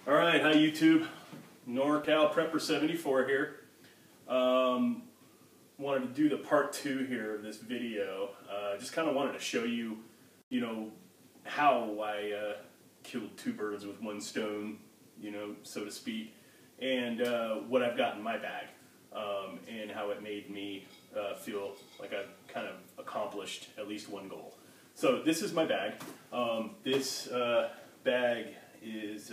All right, hi YouTube. NorCal Prepper 74 here. Wanted to do the part 2 here of this video. Just kind of wanted to show you, how I killed two birds with one stone, so to speak, and what I've got in my bag, and how it made me feel like I've kind of accomplished at least one goal. So this is my bag. This bag is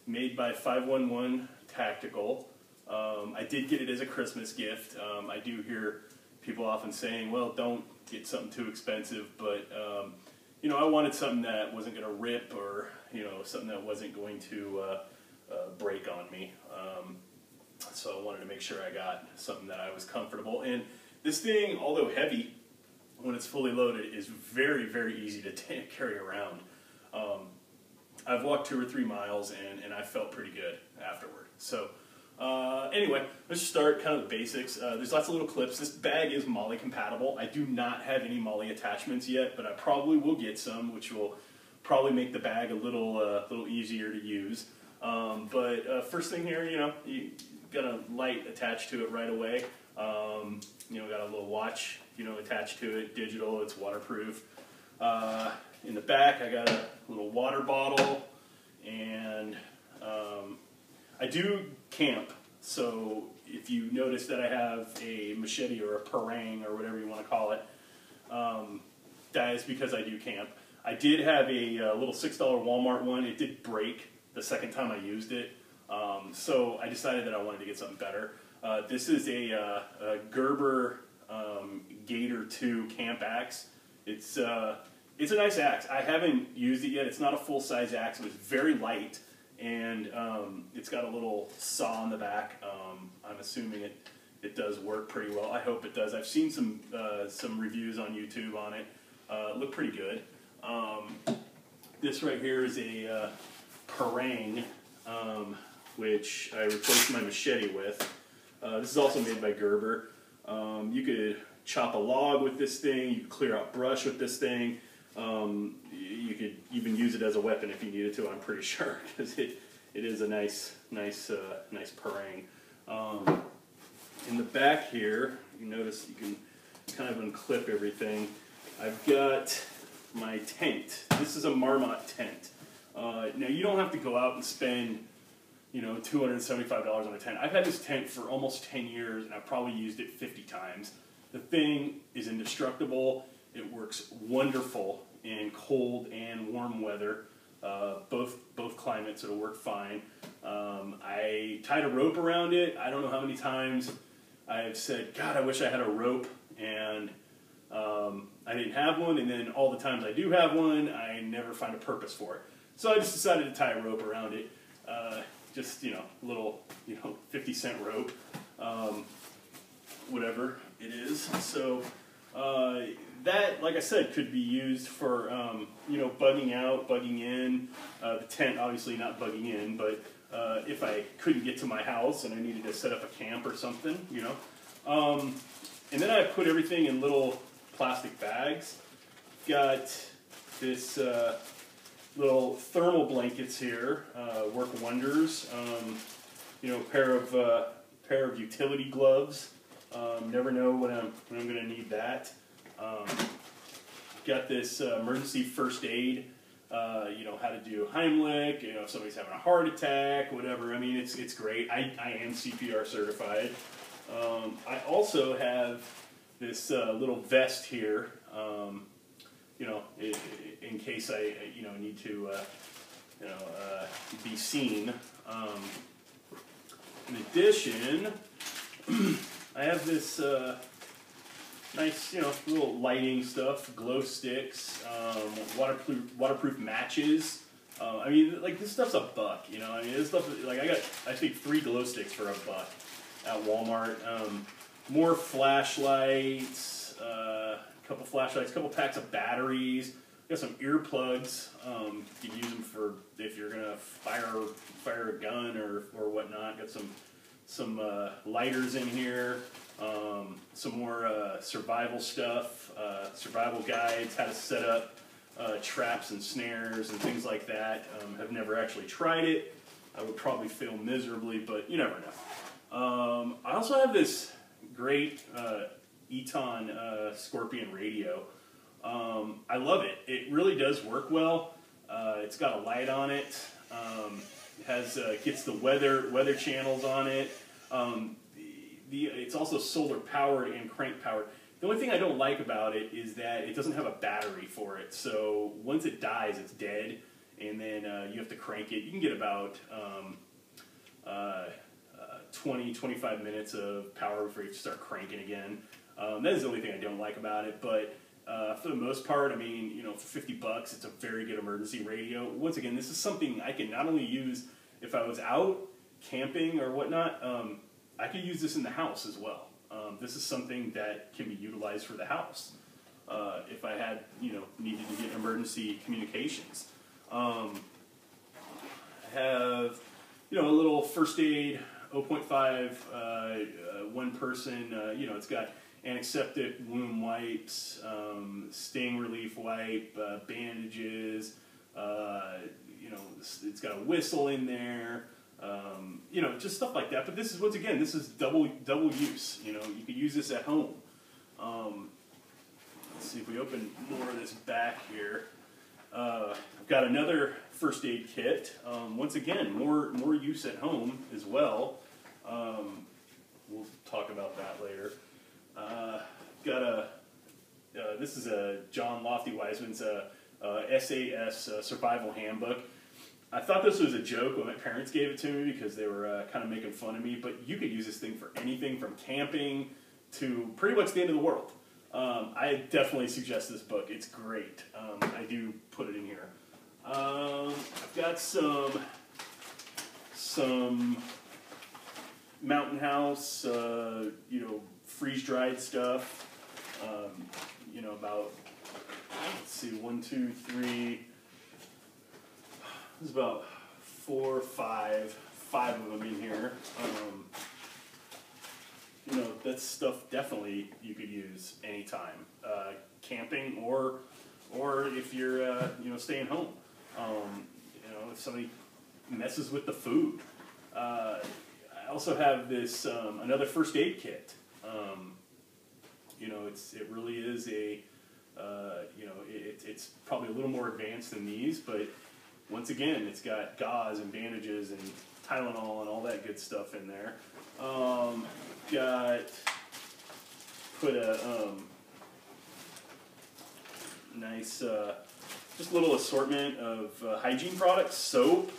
made by 511 Tactical. I did get it as a Christmas gift. I do hear people often saying, well, don't get something too expensive, but I wanted something that wasn't going to rip, or something that wasn't going to break on me. So I wanted to make sure I got something that I was comfortable. And this thing, although heavy, when it's fully loaded, is very, very easy to carry around. I've walked 2 or 3 miles and I felt pretty good afterward. So anyway, let's just start kind of the basics. There's lots of little clips. This bag is MOLLE compatible. I do not have any MOLLE attachments yet, but I probably will get some, which will probably make the bag a little easier to use. But first thing here, you got a light attached to it right away. Got a little watch, attached to it, digital. It's waterproof. In the back, I got a little water bottle, and I do camp, so if you notice that I have a machete or a parang or whatever you want to call it, that is because I do camp. I did have a little $6 Walmart one. It did break the second time I used it, so I decided that I wanted to get something better. This is a Gerber Gator 2 camp axe. It's a nice axe. I haven't used it yet. It's not a full-size axe. It was very light, and it's got a little saw on the back. I'm assuming it does work pretty well. I hope it does. I've seen some reviews on YouTube on it. Look pretty good. This right here is a parang, which I replaced my machete with. This is also made by Gerber. You could chop a log with this thing. You could clear out brush with this thing. You could even use it as a weapon if you needed to, I'm pretty sure, because it is a nice parang. In the back here, you notice you can kind of unclip everything. I've got my tent. This is a Marmot tent. Now you don't have to go out and spend $275 on a tent. I've had this tent for almost 10 years, and I've probably used it 50 times. The thing is indestructible. It works wonderful in cold and warm weather. Both climates it'll work fine. I tied a rope around it. I don't know how many times I've said, God, I wish I had a rope, and I didn't have one, and then all the times I do have one, I never find a purpose for it. So I just decided to tie a rope around it. Just, a little, 50-cent rope, whatever it is. So that, like I said, could be used for, bugging out, bugging in. The tent, obviously not bugging in, but if I couldn't get to my house and I needed to set up a camp or something, And then I put everything in little plastic bags. Got this little thermal blankets here, work wonders. Pair of utility gloves. Never know when I'm going to need that. Got this emergency first aid. How to do Heimlich. If somebody's having a heart attack, whatever. I mean, it's great. I am CPR certified. I also have this little vest here. In case I need to be seen. In addition, I have this nice, little lighting stuff, glow sticks, waterproof matches. This stuff's $1. This stuff, I got, I think 3 glow sticks for $1 at Walmart. More flashlights, a couple flashlights, a couple packs of batteries. Got some earplugs. You can use them for if you're gonna fire a gun or whatnot. Got some lighters in here. Some more survival stuff, survival guides, how to set up traps and snares and things like that. Have never actually tried it. I would probably fail miserably, but you never know. I also have this great Eton Scorpion radio. I love it. It really does work well. It's got a light on it. It has gets the weather channels on it. It's also solar powered and crank powered. The only thing I don't like about it is that it doesn't have a battery for it. So once it dies, it's dead, and then you have to crank it. You can get about 20-25 minutes of power before you have to start cranking again. That is the only thing I don't like about it, but for the most part, I mean, you know, for $50, it's a very good emergency radio. Once again, this is something I can not only use if I was out camping or whatnot, I could use this in the house as well. This is something that can be utilized for the house if I had, you know, needed to get emergency communications. I have, you know, a little first aid 0.5 one person, you know, it's got antiseptic wound wipes, sting relief wipe, bandages, you know, it's got a whistle in there, you know, just stuff like that. But this is, once again, this is double use. You know, you could use this at home. Let's see if we open more of this back here. I've got another first aid kit. Once again, more use at home as well. We'll talk about that later. This is a John Lofty Wiseman's SAS Survival Handbook. I thought this was a joke when my parents gave it to me because they were kind of making fun of me, but you could use this thing for anything from camping to pretty much the end of the world. I definitely suggest this book. It's great. I do put it in here. I've got some Mountain House, you know, freeze-dried stuff. You know, about, let's see, 1, 2, 3. There's about 4, 5 of them in here. You know, that's stuff definitely you could use anytime, camping or if you're you know, staying home. You know, if somebody messes with the food. I also have this another first aid kit. You know, it really is a you know, it's probably a little more advanced than these, but once again, it's got gauze and bandages and Tylenol and all that good stuff in there. Put a nice, just a little assortment of hygiene products: soap,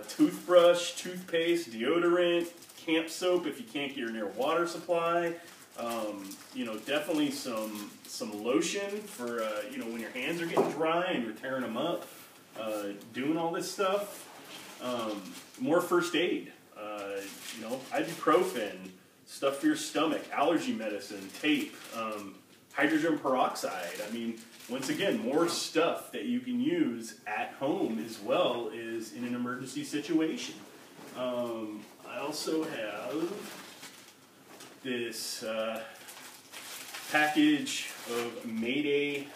toothbrush, toothpaste, deodorant, camp soap if you can't get near a water supply. You know, definitely some lotion for you know, when your hands are getting dry and you're tearing them up. Doing all this stuff. More first aid. You know, ibuprofen, stuff for your stomach, allergy medicine, tape, hydrogen peroxide. I mean, once again, more stuff that you can use at home as well as in an emergency situation. I also have this package of Mayday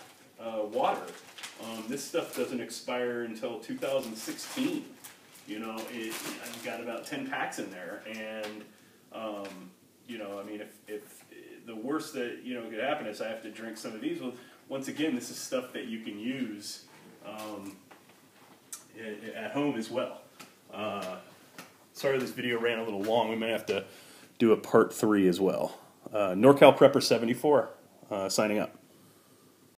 water. This stuff doesn't expire until 2016. You know, I've got about 10 packs in there, and you know, I mean, if the worst that, you know, could happen is I have to drink some of these. Well, once again, this is stuff that you can use at home as well. Sorry this video ran a little long. We may have to do a part 3 as well. NorCal Prepper 74, signing up.